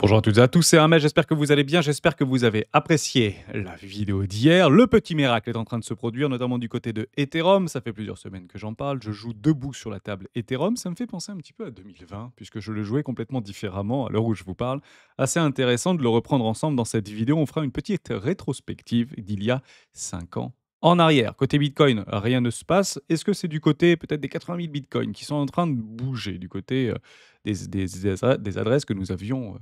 Bonjour à toutes et à tous, c'est Ahmed, j'espère que vous allez bien, j'espère que vous avez apprécié la vidéo d'hier. Le petit miracle est en train de se produire, notamment du côté de Ethereum. Ça fait plusieurs semaines que j'en parle. Je joue debout sur la table Ethereum. Ça me fait penser un petit peu à 2020, puisque je le jouais complètement différemment à l'heure où je vous parle. Assez intéressant de le reprendre ensemble dans cette vidéo. On fera une petite rétrospective d'il y a 5 ans en arrière. Côté Bitcoin, rien ne se passe. Est-ce que c'est du côté peut-être des 80 000 Bitcoins qui sont en train de bouger, du côté des adresses que nous avions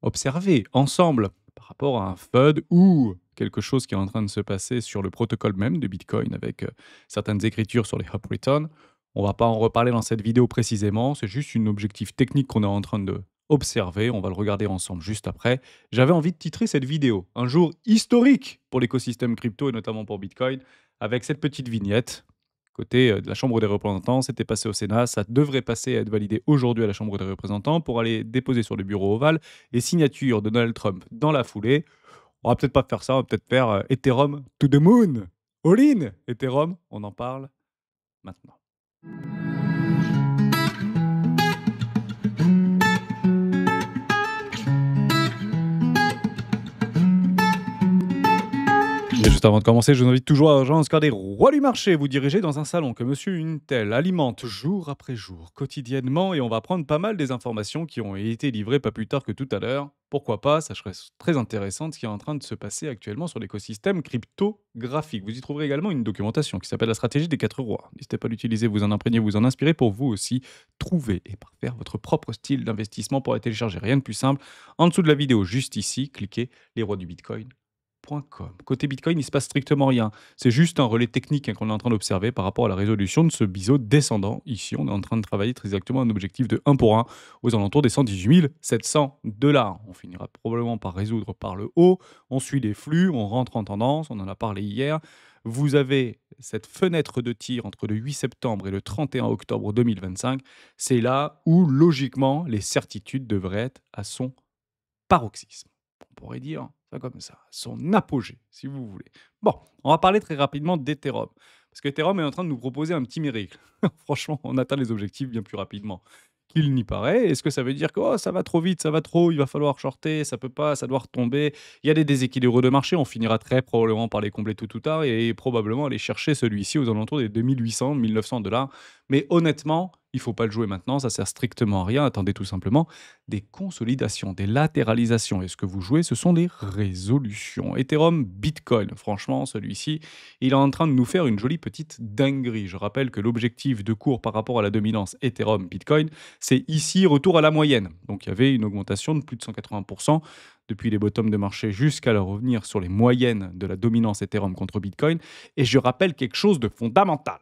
observer ensemble par rapport à un FUD ou quelque chose qui est en train de se passer sur le protocole même de Bitcoin avec certaines écritures sur les hop return. On va pas en reparler dans cette vidéo précisément, c'est juste un objectif technique qu'on est en train de observer. On va le regarder ensemble juste après. J'avais envie de titrer cette vidéo un jour historique pour l'écosystème crypto et notamment pour Bitcoin avec cette petite vignette. Côté de la Chambre des représentants, c'était passé au Sénat, ça devrait passer à être validé aujourd'hui à la Chambre des représentants pour aller déposer sur le bureau ovale les signatures de Donald Trump dans la foulée. On va peut-être pas faire ça, on va peut-être faire Ethereum to the moon. All in Ethereum, on en parle maintenant. Et juste avant de commencer, je vous invite toujours à rejoindre Score des rois du marché. Vous dirigez dans un salon que Monsieur Intel alimente jour après jour, quotidiennement, et on va prendre pas mal des informations qui ont été livrées pas plus tard que tout à l'heure. Pourquoi pas, ça serait très intéressant ce qui est en train de se passer actuellement sur l'écosystème cryptographique. Vous y trouverez également une documentation qui s'appelle la stratégie des 4 rois. N'hésitez pas à l'utiliser, vous en imprégner, vous en inspirer pour vous aussi trouver et parfaire votre propre style d'investissement pour la télécharger. Rien de plus simple. En dessous de la vidéo, juste ici, cliquez les rois du Bitcoin. Côté Bitcoin, il se passe strictement rien. C'est juste un relais technique qu'on est en train d'observer par rapport à la résolution de ce biseau descendant. Ici, on est en train de travailler très exactement un objectif de 1 pour 1 aux alentours des 118 700 $. On finira probablement par résoudre par le haut. On suit les flux, on rentre en tendance, on en a parlé hier. Vous avez cette fenêtre de tir entre le 8 septembre et le 31 octobre 2025. C'est là où, logiquement, les certitudes devraient être à son paroxysme. On pourrait dire ça comme ça, son apogée, si vous voulez. Bon, on va parler très rapidement d'Ethereum. Parce qu'Ethereum est en train de nous proposer un petit miracle. Franchement, on atteint les objectifs bien plus rapidement qu'il n'y paraît. Est-ce que ça veut dire que oh, ça va trop vite, ça va trop, il va falloir shorter, ça peut pas, ça doit retomber. Il y a des déséquilibres de marché, on finira très probablement par les combler tout ou tard et probablement aller chercher celui-ci aux alentours des 2800, 1900 $. Mais honnêtement, il faut pas le jouer maintenant, ça sert strictement à rien. Attendez tout simplement des consolidations, des latéralisations. Et ce que vous jouez, ce sont des résolutions. Ethereum, Bitcoin, franchement, celui-ci, il est en train de nous faire une jolie petite dinguerie. Je rappelle que l'objectif de cours par rapport à la dominance Ethereum, Bitcoin, c'est ici retour à la moyenne. Donc il y avait une augmentation de plus de 180% depuis les bottoms de marché jusqu'à la revenir sur les moyennes de la dominance Ethereum contre Bitcoin. Et je rappelle quelque chose de fondamental.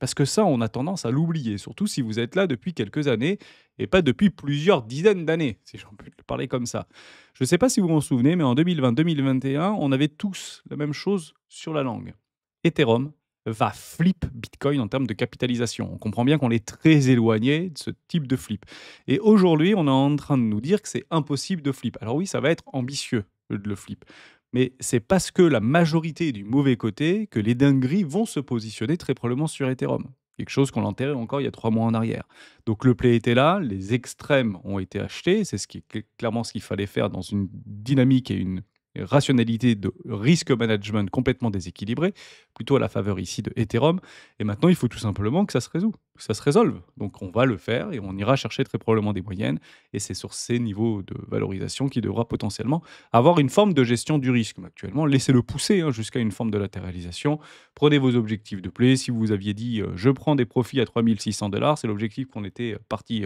Parce que ça, on a tendance à l'oublier, surtout si vous êtes là depuis quelques années et pas depuis plusieurs dizaines d'années, si j'en peux le parler comme ça. Je ne sais pas si vous vous en souvenez, mais en 2020-2021, on avait tous la même chose sur la langue. Ethereum va flip Bitcoin en termes de capitalisation. On comprend bien qu'on est très éloigné de ce type de flip. Et aujourd'hui, on est en train de nous dire que c'est impossible de flip. Alors oui, ça va être ambitieux de le flip. Mais c'est parce que la majorité est du mauvais côté que les dingueries vont se positionner très probablement sur Ethereum. Quelque chose qu'on enterrait encore il y a 3 mois en arrière. Donc le play était là, les extrêmes ont été achetés, c'est ce qui est clairement ce qu'il fallait faire dans une dynamique et une rationalité de risque management complètement déséquilibrée, plutôt à la faveur ici de Ethereum. Et maintenant, il faut tout simplement que ça se résout, que ça se résolve. Donc on va le faire et on ira chercher très probablement des moyennes. Et c'est sur ces niveaux de valorisation qui devra potentiellement avoir une forme de gestion du risque. Mais actuellement, laissez-le pousser jusqu'à une forme de latéralisation. Prenez vos objectifs de play. Si vous aviez dit je prends des profits à 3600 $, c'est l'objectif qu'on était parti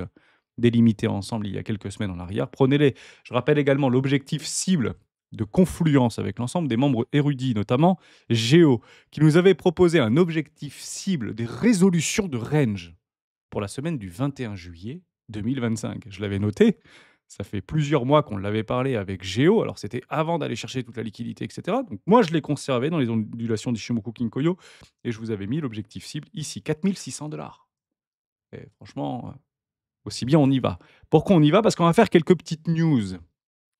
délimiter ensemble il y a quelques semaines en arrière. Prenez-les. Je rappelle également l'objectif cible de confluence avec l'ensemble des membres érudits, notamment Géo, qui nous avait proposé un objectif cible des résolutions de range pour la semaine du 21 juillet 2025. Je l'avais noté. Ça fait plusieurs mois qu'on l'avait parlé avec Géo. Alors, c'était avant d'aller chercher toute la liquidité, etc. Donc, moi, je l'ai conservé dans les ondulations d'Ishimoku Kinkoyo et je vous avais mis l'objectif cible ici, 4600 $. Et franchement, aussi bien on y va. Pourquoi on y va? Parce qu'on va faire quelques petites news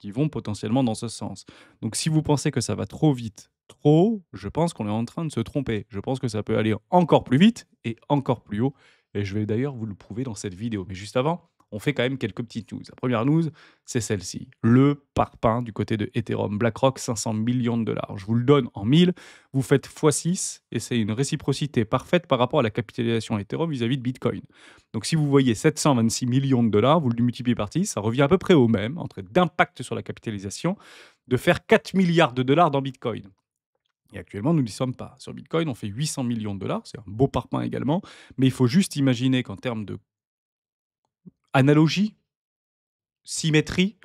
qui vont potentiellement dans ce sens. Donc si vous pensez que ça va trop vite, trop haut, je pense qu'on est en train de se tromper. Je pense que ça peut aller encore plus vite et encore plus haut. Et je vais d'ailleurs vous le prouver dans cette vidéo. Mais juste avant, on fait quand même quelques petites news. La première news, c'est celle-ci. Le parpaing du côté de Ethereum. BlackRock, 500 millions de dollars. Je vous le donne en 1000, vous faites x6 et c'est une réciprocité parfaite par rapport à la capitalisation Ethereum vis-à-vis de Bitcoin. Donc si vous voyez 726 millions de dollars, vous le multipliez par 10, ça revient à peu près au même, entre d'impact sur la capitalisation, de faire 4 milliards de dollars dans Bitcoin. Et actuellement, nous n'y sommes pas. Sur Bitcoin, on fait 800 millions de dollars, c'est un beau parpaing également, mais il faut juste imaginer qu'en termes de analogie, symétrie,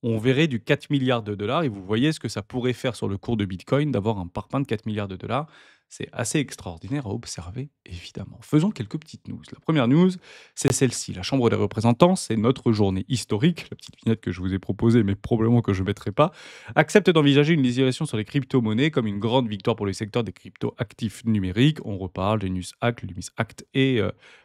on verrait du 4 milliards de dollars et vous voyez ce que ça pourrait faire sur le cours de Bitcoin d'avoir un parpaing de 4 milliards de dollars. C'est assez extraordinaire à observer, évidemment. Faisons quelques petites news. La première news, c'est celle-ci. La Chambre des représentants, c'est notre journée historique, la petite vignette que je vous ai proposée, mais probablement que je ne mettrai pas, accepte d'envisager une législation sur les crypto-monnaies comme une grande victoire pour le secteur des crypto-actifs numériques. On reparle des News Act, le Lumis Act et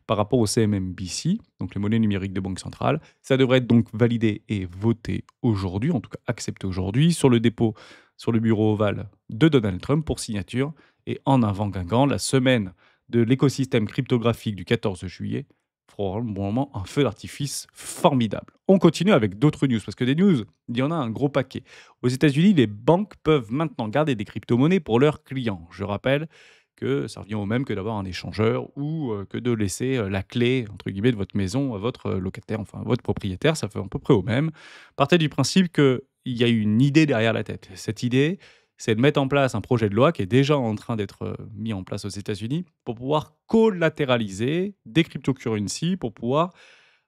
par rapport au CMMBC, donc les monnaies numériques de banque centrale. Ça devrait être donc validé et voté aujourd'hui, en tout cas accepté aujourd'hui, sur le dépôt sur le bureau ovale de Donald Trump pour signature. Et en avant Guingamp, la semaine de l'écosystème cryptographique du 14 juillet fera moment un feu d'artifice formidable. On continue avec d'autres news, parce que des news, il y en a un gros paquet. Aux États-Unis, les banques peuvent maintenant garder des crypto-monnaies pour leurs clients. Je rappelle que ça revient au même que d'avoir un échangeur ou que de laisser la clé, entre guillemets, de votre maison à votre locataire, enfin à votre propriétaire, ça fait à peu près au même. Partez du principe qu'il y a une idée derrière la tête. Cette idée, c'est de mettre en place un projet de loi qui est déjà en train d'être mis en place aux États-Unis pour pouvoir collatéraliser des cryptocurrencies, pour pouvoir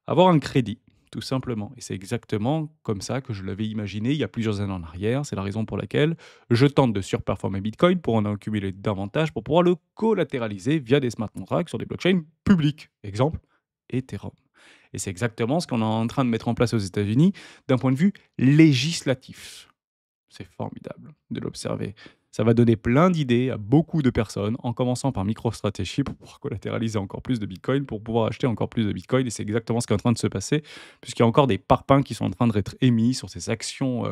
avoir un crédit, tout simplement. Et c'est exactement comme ça que je l'avais imaginé il y a plusieurs années en arrière. C'est la raison pour laquelle je tente de surperformer Bitcoin pour en accumuler davantage, pour pouvoir le collatéraliser via des smart contracts sur des blockchains publiques. Exemple, Ethereum. Et c'est exactement ce qu'on est en train de mettre en place aux États-Unis d'un point de vue législatif. C'est formidable de l'observer. Ça va donner plein d'idées à beaucoup de personnes, en commençant par MicroStrategy pour pouvoir collatéraliser encore plus de Bitcoin, pour pouvoir acheter encore plus de Bitcoin. Et c'est exactement ce qui est en train de se passer, puisqu'il y a encore des parpaings qui sont en train d'être émis sur ces actions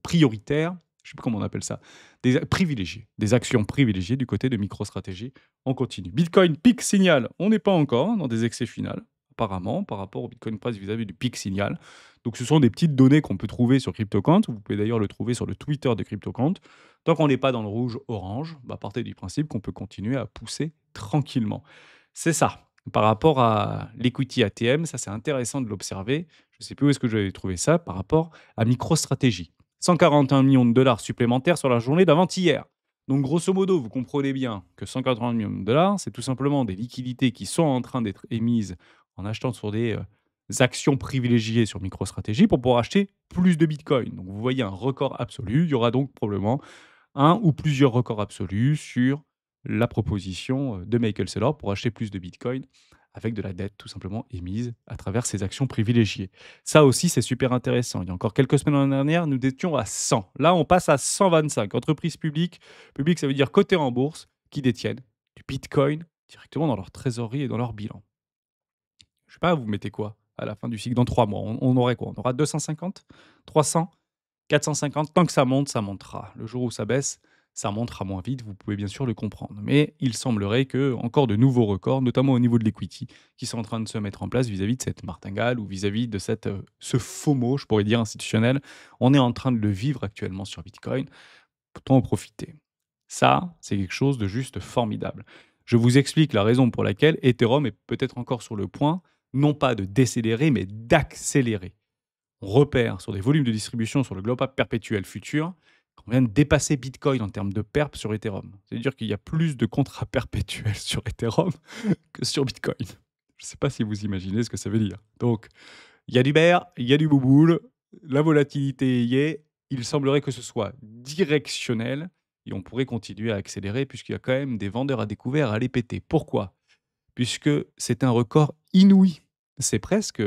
prioritaires. Je ne sais plus comment on appelle ça. Des privilégiés. Des actions privilégiées du côté de MicroStrategy. On continue. Bitcoin pic signal. On n'est pas encore dans des excès finales, apparemment, par rapport au Bitcoin Price vis-à-vis du pic signal. Donc, ce sont des petites données qu'on peut trouver sur CryptoQuant. Vous pouvez d'ailleurs le trouver sur le Twitter de CryptoQuant. Tant qu'on n'est pas dans le rouge-orange, partez du principe qu'on peut continuer à pousser tranquillement. C'est ça. Par rapport à l'equity ATM, ça c'est intéressant de l'observer. Je ne sais plus où est-ce que j'avais trouvé ça par rapport à MicroStrategy. 141 millions de dollars supplémentaires sur la journée d'avant-hier. Donc grosso modo, vous comprenez bien que 180 millions de dollars, c'est tout simplement des liquidités qui sont en train d'être émises en achetant sur des actions privilégiées sur MicroStrategy pour pouvoir acheter plus de Bitcoin. Donc vous voyez un record absolu. Il y aura donc probablement un ou plusieurs records absolus sur la proposition de Michael Saylor pour acheter plus de Bitcoin avec de la dette tout simplement émise à travers ces actions privilégiées. Ça aussi, c'est super intéressant. Il y a encore quelques semaines l'année dernière, nous étions à 100. Là, on passe à 125. Entreprises publiques, publiques, ça veut dire cotées en bourse, qui détiennent du Bitcoin directement dans leur trésorerie et dans leur bilan. Je sais pas, vous mettez quoi à la fin du cycle dans 3 mois? On aurait quoi? On aura 250, 300, 450. Tant que ça monte, ça montera. Le jour où ça baisse, ça montera moins vite. Vous pouvez bien sûr le comprendre. Mais il semblerait que encore de nouveaux records, notamment au niveau de l'equity, qui sont en train de se mettre en place vis-à-vis de cette martingale ou vis-à-vis de cette, ce FOMO, je pourrais dire, institutionnel. On est en train de le vivre actuellement sur Bitcoin. Autant en profiter. Ça, c'est quelque chose de juste formidable. Je vous explique la raison pour laquelle Ethereum est peut-être encore sur le point, non pas de décélérer, mais d'accélérer. On repère sur des volumes de distribution sur le global perpétuel futur qu'on vient de dépasser Bitcoin en termes de perp sur Ethereum. C'est-à-dire qu'il y a plus de contrats perpétuels sur Ethereum que sur Bitcoin. Je ne sais pas si vous imaginez ce que ça veut dire. Donc, il y a du bear, il y a du bouboule, la volatilité y est. Il semblerait que ce soit directionnel et on pourrait continuer à accélérer puisqu'il y a quand même des vendeurs à découvert à les péter. Pourquoi? Puisque c'est un record inouï. C'est presque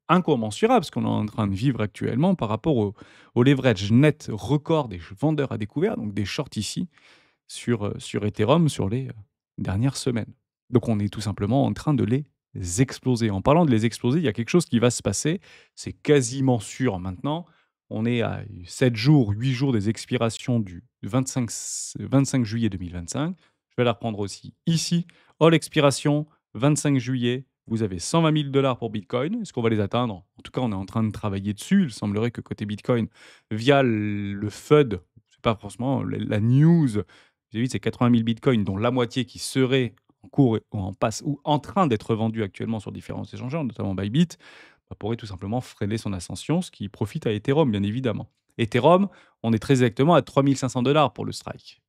incommensurable ce qu'on est en train de vivre actuellement par rapport au leverage net record des vendeurs à découvert, donc des shorts ici, sur Ethereum sur les dernières semaines. Donc on est tout simplement en train de les exploser. En parlant de les exploser, il y a quelque chose qui va se passer. C'est quasiment sûr maintenant. On est à 7 jours, 8 jours des expirations du 25 juillet 2025. Je vais la reprendre aussi ici. All expiration, 25 juillet Vous avez 120 000 $ pour Bitcoin. Est-ce qu'on va les atteindre? En tout cas, on est en train de travailler dessus. Il semblerait que côté Bitcoin, via le FUD, c'est pas forcément la news, j'ai vu, c'est 80 000 Bitcoins, dont la moitié qui serait en cours ou en passe ou en train d'être vendus actuellement sur différents échangeurs, notamment Bybit, bah, pourrait tout simplement freiner son ascension, ce qui profite à Ethereum, bien évidemment. Ethereum, on est très exactement à 3 500 $ pour le strike.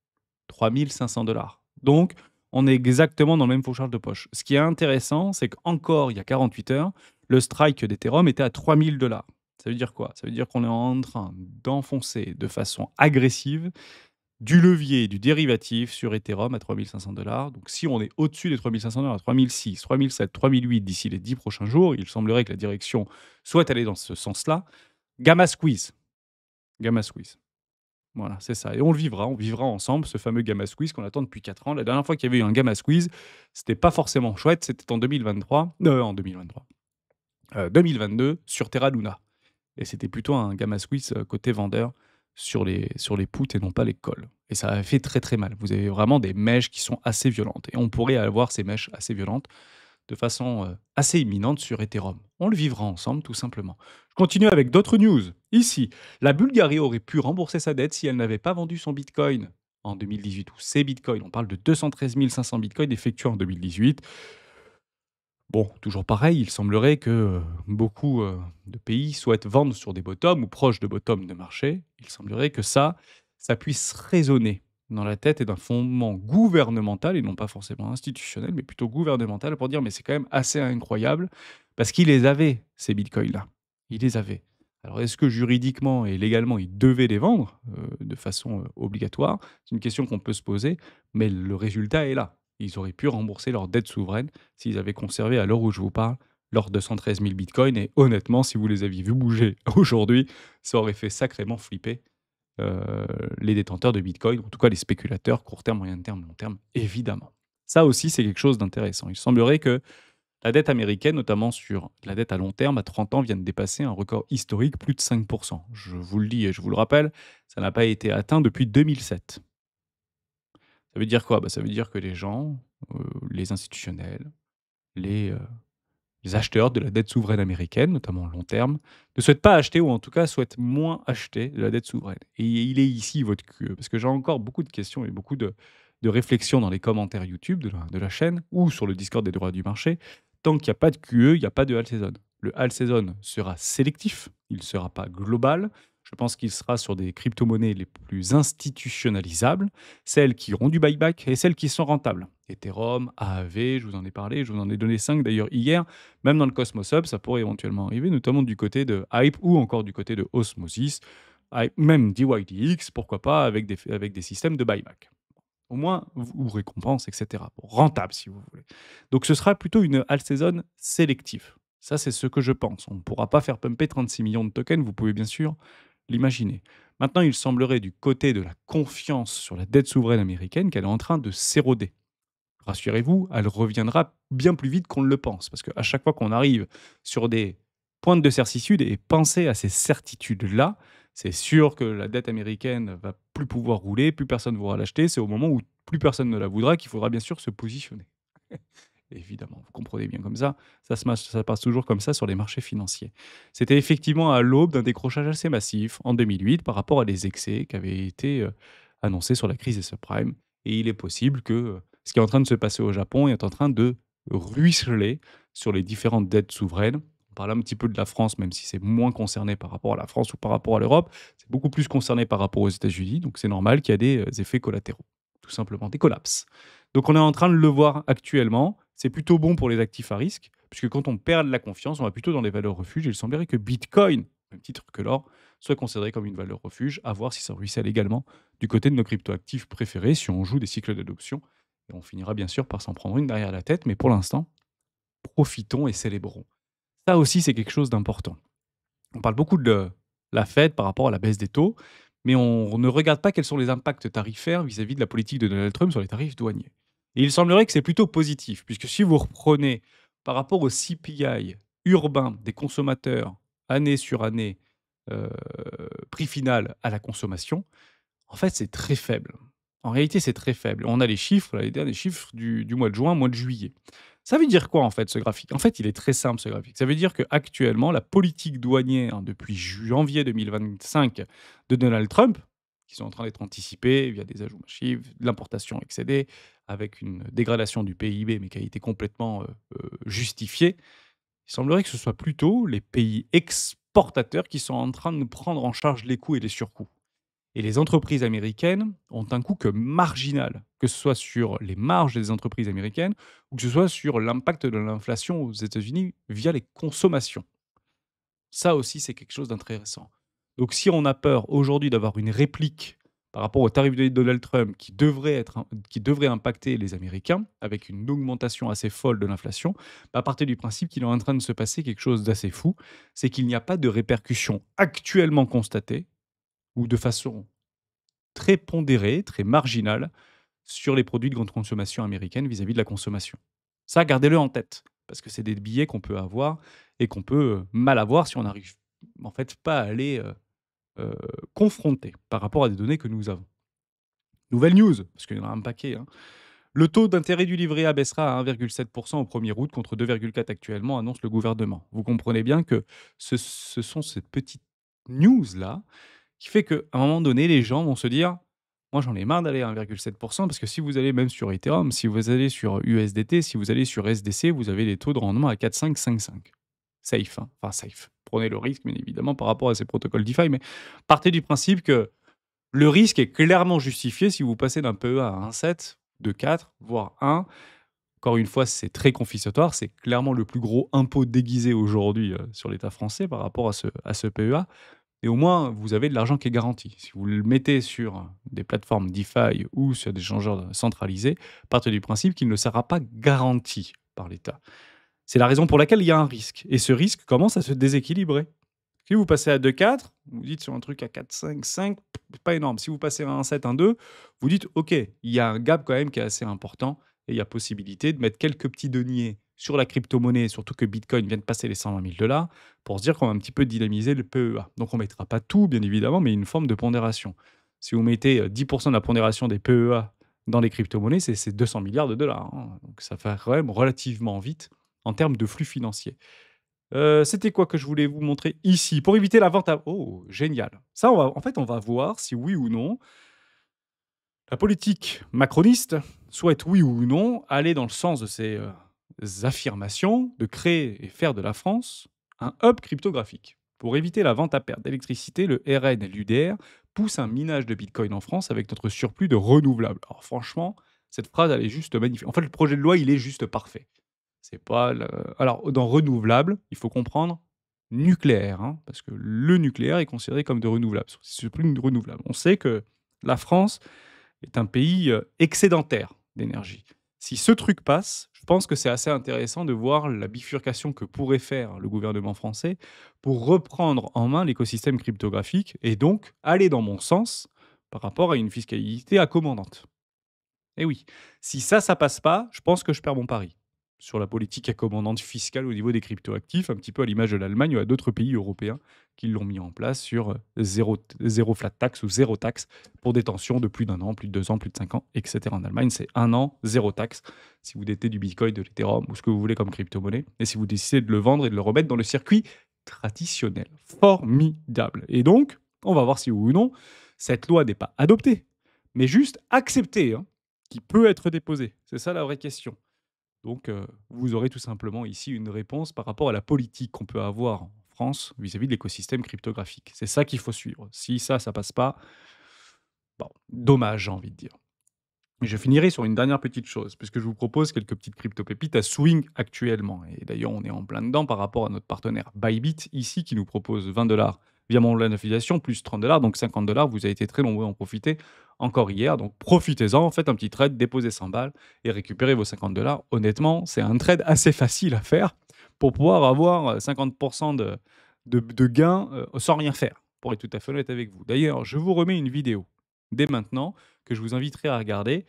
3 500 $. Donc, on est exactement dans le même fauchage de poche. Ce qui est intéressant, c'est qu'encore il y a 48 heures, le strike d'Ethereum était à 3 000 $. Ça veut dire quoi? Ça veut dire qu'on est en train d'enfoncer de façon agressive du levier, du dérivatif sur Ethereum à 3 500 $. Donc, si on est au-dessus des 3 500 $, à 3 600, 3 700, 3 800 d'ici les 10 prochains jours, il semblerait que la direction soit allée dans ce sens-là. Gamma squeeze. Gamma squeeze. Voilà, c'est ça. Et on vivra ensemble ce fameux gamma squeeze qu'on attend depuis 4 ans. La dernière fois qu'il y avait eu un gamma squeeze, c'était pas forcément chouette, c'était en 2023, en 2023, 2022 sur Terra Luna. Et c'était plutôt un gamma squeeze côté vendeur sur les puts et non pas les calls. Et ça a fait très très mal. Vous avez vraiment des mèches qui sont assez violentes. Et on pourrait avoir ces mèches assez violentes de façon assez imminente sur Ethereum. On le vivra ensemble, tout simplement. Je continue avec d'autres news. Ici, la Bulgarie aurait pu rembourser sa dette si elle n'avait pas vendu son Bitcoin en 2018, ou ses Bitcoins. On parle de 213 500 Bitcoins effectués en 2018. Bon, toujours pareil, il semblerait que beaucoup de pays souhaitent vendre sur des bottoms ou proches de bottoms de marché. Il semblerait que ça puisse résonner dans la tête et d'un fondement gouvernemental, et non pas forcément institutionnel, mais plutôt gouvernemental, pour dire mais c'est quand même assez incroyable, parce qu'il les avait, ces bitcoins-là. Il les avait. Alors est-ce que juridiquement et légalement, il devait les vendre de façon obligatoire? C'est une question qu'on peut se poser, mais le résultat est là. Ils auraient pu rembourser leur dette souveraine s'ils avaient conservé, à l'heure où je vous parle, leurs 213 000 bitcoins. Et honnêtement, si vous les aviez vus bouger aujourd'hui, ça aurait fait sacrément flipper les détenteurs de bitcoin, en tout cas les spéculateurs, court terme, moyen terme, long terme, évidemment. Ça aussi, c'est quelque chose d'intéressant. Il semblerait que la dette américaine, notamment sur la dette à long terme, à 30 ans, vient de dépasser un record historique, plus de 5%. Je vous le dis et je vous le rappelle, ça n'a pas été atteint depuis 2007. Ça veut dire quoi? Bah, ça veut dire que les gens, les institutionnels, les, heu, les acheteurs de la dette souveraine américaine, notamment long terme, ne souhaitent pas acheter, ou en tout cas souhaitent moins acheter de la dette souveraine. Et il est ici votre QE, parce que j'ai encore beaucoup de questions et beaucoup de réflexions dans les commentaires YouTube de la chaîne ou sur le Discord des droits du marché. Tant qu'il n'y a pas de QE, il n'y a pas de all season. Le all season sera sélectif, il ne sera pas global. Je pense qu'il sera sur des crypto-monnaies les plus institutionnalisables, celles qui auront du buyback et celles qui sont rentables. Ethereum, AAV, je vous en ai parlé, je vous en ai donné 5 d'ailleurs hier. Même dans le Cosmos Hub, ça pourrait éventuellement arriver, notamment du côté de Hype ou encore du côté de Osmosis, même DYDX, pourquoi pas, avec des systèmes de buyback. Au moins, ou récompense, etc. Bon, rentable, si vous voulez. Donc, ce sera plutôt une alt saison sélective. Ça, c'est ce que je pense. On ne pourra pas faire pumper 36 millions de tokens, vous pouvez bien sûr l'imaginer. Maintenant, il semblerait du côté de la confiance sur la dette souveraine américaine qu'elle est en train de s'éroder. Rassurez-vous, elle reviendra bien plus vite qu'on ne le pense, parce qu'à chaque fois qu'on arrive sur des pointes de certitude, et pensez à ces certitudes-là, c'est sûr que la dette américaine va plus pouvoir rouler, plus personne ne voudra l'acheter, c'est au moment où plus personne ne la voudra qu'il faudra bien sûr se positionner. Évidemment, vous comprenez bien comme ça passe toujours comme ça sur les marchés financiers. C'était effectivement à l'aube d'un décrochage assez massif en 2008 par rapport à des excès qui avaient été annoncés sur la crise des subprimes. Et il est possible que ce qui est en train de se passer au Japon est en train de ruisseler sur les différentes dettes souveraines. On parle un petit peu de la France, même si c'est moins concerné par rapport à la France ou par rapport à l'Europe. C'est beaucoup plus concerné par rapport aux États-Unis. Donc c'est normal qu'il y a des effets collatéraux, tout simplement des collapses. Donc on est en train de le voir actuellement. C'est plutôt bon pour les actifs à risque, puisque quand on perd de la confiance, on va plutôt dans les valeurs refuges. Et il semblerait que Bitcoin, au même titre que l'or, soit considéré comme une valeur refuge, à voir si ça ruisselle également du côté de nos cryptoactifs préférés, si on joue des cycles d'adoption. Et on finira bien sûr par s'en prendre une derrière la tête, mais pour l'instant, profitons et célébrons. Ça aussi, c'est quelque chose d'important. On parle beaucoup de la Fed par rapport à la baisse des taux, mais on ne regarde pas quels sont les impacts tarifaires vis-à-vis de la politique de Donald Trump sur les tarifs douaniers. Et il semblerait que c'est plutôt positif, puisque si vous reprenez par rapport au CPI urbain des consommateurs année sur année, euh, prix final à la consommation, en fait c'est très faible. En réalité c'est très faible. On a les chiffres, les derniers chiffres du mois de juin, mois de juillet. Ça veut dire quoi en fait ce graphique? En fait, il est très simple ce graphique. Ça veut dire qu'actuellement, la politique douanière depuis janvier 2025 de Donald Trump, qui sont en train d'être anticipés via des ajouts massifs, de l'importation excédée, avec une dégradation du PIB, mais qui a été complètement justifiée, il semblerait que ce soit plutôt les pays exportateurs qui sont en train de prendre en charge les coûts et les surcoûts. Et les entreprises américaines ont un coût que marginal, que ce soit sur les marges des entreprises américaines ou que ce soit sur l'impact de l'inflation aux États-Unis via les consommations. Ça aussi, c'est quelque chose d'intéressant. Donc si on a peur aujourd'hui d'avoir une réplique par rapport au tarif de Donald Trump qui devrait impacter les Américains avec une augmentation assez folle de l'inflation, bah, partez du principe qu'il est en train de se passer quelque chose d'assez fou, c'est qu'il n'y a pas de répercussions actuellement constatées ou de façon très pondérée, très marginale sur les produits de grande consommation américaine vis-à-vis de la consommation. Ça, gardez-le en tête, parce que c'est des billets qu'on peut avoir et qu'on peut, mal avoir si on n'arrive en fait pas à les, confronter par rapport à des données que nous avons. Nouvelle news, parce qu'il y en a un paquet, hein. Le taux d'intérêt du livret A baissera à 1,7 au 1er août contre 2,4 actuellement, annonce le gouvernement. Vous comprenez bien que ce sont ces petites news-là qui fait qu'à un moment donné, les gens vont se dire: «Moi, j'en ai marre d'aller à 1,7 parce que si vous allez même sur Ethereum, si vous allez sur USDT, si vous allez sur SDC, vous avez des taux de rendement à 4,5, 5,5. Safe, hein, enfin safe. Prenez le risque, bien évidemment, par rapport à ces protocoles DeFi, mais partez du principe que le risque est clairement justifié si vous passez d'un PEA à un 7, de 4, voire 1. Encore une fois, c'est très confiscatoire. C'est clairement le plus gros impôt déguisé aujourd'hui sur l'État français par rapport à ce PEA. Et au moins, vous avez de l'argent qui est garanti. Si vous le mettez sur des plateformes DeFi ou sur des échangeurs centralisés, partez du principe qu'il ne sera pas garanti par l'État. C'est la raison pour laquelle il y a un risque. Et ce risque commence à se déséquilibrer. Si vous passez à 2,4, vous dites sur un truc à 4,5, 5, c'est pas énorme. Si vous passez à 1,7, 1,2, vous dites OK, il y a un gap quand même qui est assez important et il y a possibilité de mettre quelques petits deniers sur la crypto-monnaie, surtout que Bitcoin vient de passer les 120 000 dollars, pour se dire qu'on va un petit peu dynamiser le PEA. Donc on ne mettra pas tout, bien évidemment, mais une forme de pondération. Si vous mettez 10% de la pondération des PEA dans les crypto-monnaies, c'est 200 milliards de dollars, hein. Donc ça fait quand même relativement vite en termes de flux financiers. C'était quoi que je voulais vous montrer ici? Pour éviter la vente à oh, génial. Ça, on va voir si oui ou non, la politique macroniste souhaite, oui ou non, aller dans le sens de ces, affirmations de créer et faire de la France un hub cryptographique. Pour éviter la vente à perte d'électricité, le RN et l'UDR poussent un minage de bitcoin en France avec notre surplus de renouvelables. Alors franchement, cette phrase, elle est juste magnifique. En fait, le projet de loi, il est juste parfait. C'est pas le alors dans renouvelable, il faut comprendre nucléaire, hein, parce que le nucléaire est considéré comme de renouvelable. C'est plus une renouvelable. On sait que la France est un pays, excédentaire d'énergie. Si ce truc passe, je pense que c'est assez intéressant de voir la bifurcation que pourrait faire le gouvernement français pour reprendre en main l'écosystème cryptographique et donc aller dans mon sens par rapport à une fiscalité accommodante. Eh oui, si ça passe pas, je pense que je perds mon pari sur la politique accommodante fiscale au niveau des cryptoactifs, un petit peu à l'image de l'Allemagne ou à d'autres pays européens qui l'ont mis en place sur zéro flat tax ou zéro taxe pour détention de plus d'un an, plus de 2 ans, plus de 5 ans, etc. En Allemagne, c'est un an, zéro taxe si vous détenez du Bitcoin, de l'Ethereum ou ce que vous voulez comme crypto-monnaie. Et si vous décidez de le vendre et de le remettre dans le circuit traditionnel. Formidable. Et donc, on va voir si oui ou non, cette loi n'est pas adoptée, mais juste acceptée, hein, qui peut être déposée. C'est ça la vraie question. Donc, vous aurez tout simplement ici une réponse par rapport à la politique qu'on peut avoir en France vis-à-vis de l'écosystème cryptographique. C'est ça qu'il faut suivre. Si ça passe pas, bon, dommage, j'ai envie de dire. Et je finirai sur une dernière petite chose, puisque je vous propose quelques petites crypto-pépites à swing actuellement. Et d'ailleurs, on est en plein dedans par rapport à notre partenaire Bybit ici, qui nous propose 20 dollars via mon lien d'affiliation, plus 30 dollars, donc 50 dollars. Vous avez été très nombreux à en profiter encore hier. Donc profitez-en, faites un petit trade, déposez 100 balles et récupérez vos 50 dollars. Honnêtement, c'est un trade assez facile à faire pour pouvoir avoir 50% de gains sans rien faire, pour être tout à fait honnête avec vous. D'ailleurs, je vous remets une vidéo dès maintenant que je vous inviterai à regarder.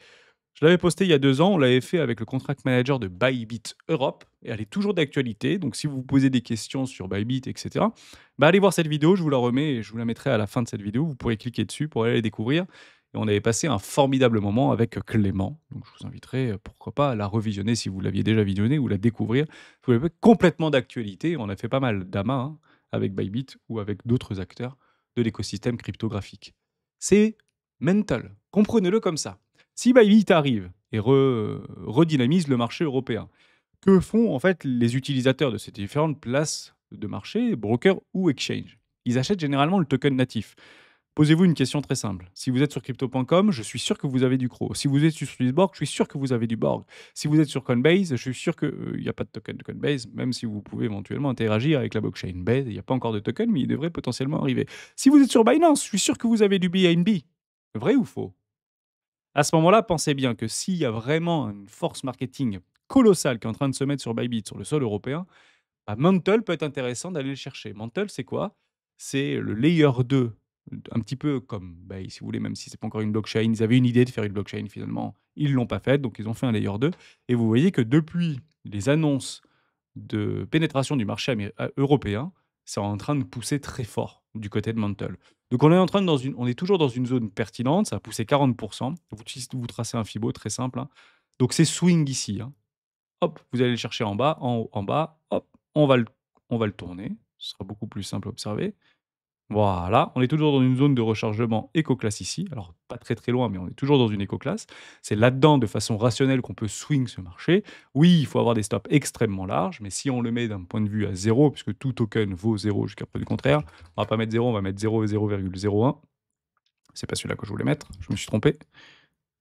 Je l'avais posté il y a 2 ans, on l'avait fait avec le contract manager de Bybit Europe et elle est toujours d'actualité. Donc si vous vous posez des questions sur Bybit, et cetera, bah, allez voir cette vidéo, je vous la remets et je vous la mettrai à la fin de cette vidéo. Vous pourrez cliquer dessus pour aller la découvrir et on avait passé un formidable moment avec Clément. Donc je vous inviterai, pourquoi pas, à la revisionner si vous l'aviez déjà visionnée ou la découvrir. Vous l'avez complètement d'actualité. On a fait pas mal d'amas, hein, avec Bybit ou avec d'autres acteurs de l'écosystème cryptographique. C'est mental, comprenez-le comme ça. Si Bybit arrive et redynamise le marché européen, que font en fait les utilisateurs de ces différentes places de marché, brokers ou exchange? Ils achètent généralement le token natif. Posez-vous une question très simple. Si vous êtes sur crypto.com, je suis sûr que vous avez du CRO. Si vous êtes sur Swissborg, je suis sûr que vous avez du Borg. Si vous êtes sur Coinbase, je suis sûr qu'il n'y a pas de token de Coinbase, même si vous pouvez éventuellement interagir avec la blockchain Base. Il n'y a pas encore de token, mais il devrait potentiellement arriver. Si vous êtes sur Binance, je suis sûr que vous avez du BNB. Vrai ou faux? À ce moment-là, pensez bien que s'il y a vraiment une force marketing colossale qui est en train de se mettre sur Bybit, sur le sol européen, bah, Mantle peut être intéressant d'aller le chercher. Mantle, c'est quoi? C'est le layer 2, un petit peu comme, bah, si vous voulez, même si c'est pas encore une blockchain, ils avaient une idée de faire une blockchain finalement, ils l'ont pas faite, donc ils ont fait un layer 2. Et vous voyez que depuis les annonces de pénétration du marché européen, c'est en train de pousser très fort du côté de Mantle. Donc on est toujours dans une zone pertinente, ça a poussé 40%. Vous tracez un Fibo très simple, hein. Donc c'est swing ici, hein. Hop, vous allez le chercher en bas, en haut, en bas, hop, on va le tourner. Ce sera beaucoup plus simple à observer. Voilà, on est toujours dans une zone de rechargement éco-classe ici. Alors, pas très très loin, mais on est toujours dans une éco-classe. C'est là-dedans, de façon rationnelle, qu'on peut swing ce marché. Oui, il faut avoir des stops extrêmement larges, mais si on le met d'un point de vue à zéro, puisque tout token vaut zéro jusqu'à preuve du contraire, on va pas mettre zéro, on va mettre 0,0,01. C'est pas celui-là que je voulais mettre, je me suis trompé.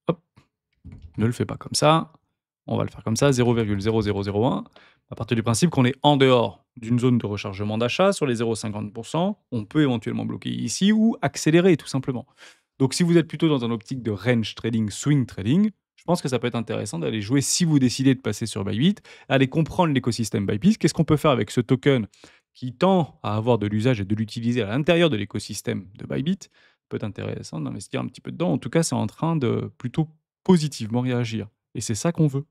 Hop, ne le fais pas comme ça. On va le faire comme ça, 0,0001. À partir du principe qu'on est en dehors d'une zone de rechargement d'achat sur les 0,50%, on peut éventuellement bloquer ici ou accélérer tout simplement. Donc si vous êtes plutôt dans un optique de range trading, swing trading, je pense que ça peut être intéressant d'aller jouer si vous décidez de passer sur Bybit, aller comprendre l'écosystème Bybit, qu'est-ce qu'on peut faire avec ce token qui tend à avoir de l'usage et de l'utiliser à l'intérieur de l'écosystème de Bybit. Peut être intéressant d'investir un petit peu dedans. En tout cas, c'est en train de plutôt positivement réagir. Et c'est ça qu'on veut.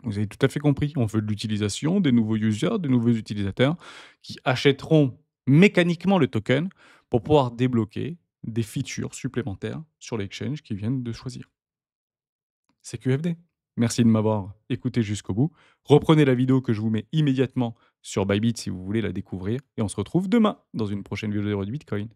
Vous avez tout à fait compris. On veut de l'utilisation, des nouveaux users, des nouveaux utilisateurs qui achèteront mécaniquement le token pour pouvoir débloquer des features supplémentaires sur l'exchange qu'ils viennent de choisir. C'est QFD. Merci de m'avoir écouté jusqu'au bout. Reprenez la vidéo que je vous mets immédiatement sur Bybit si vous voulez la découvrir. Et on se retrouve demain dans une prochaine vidéo du Bitcoin.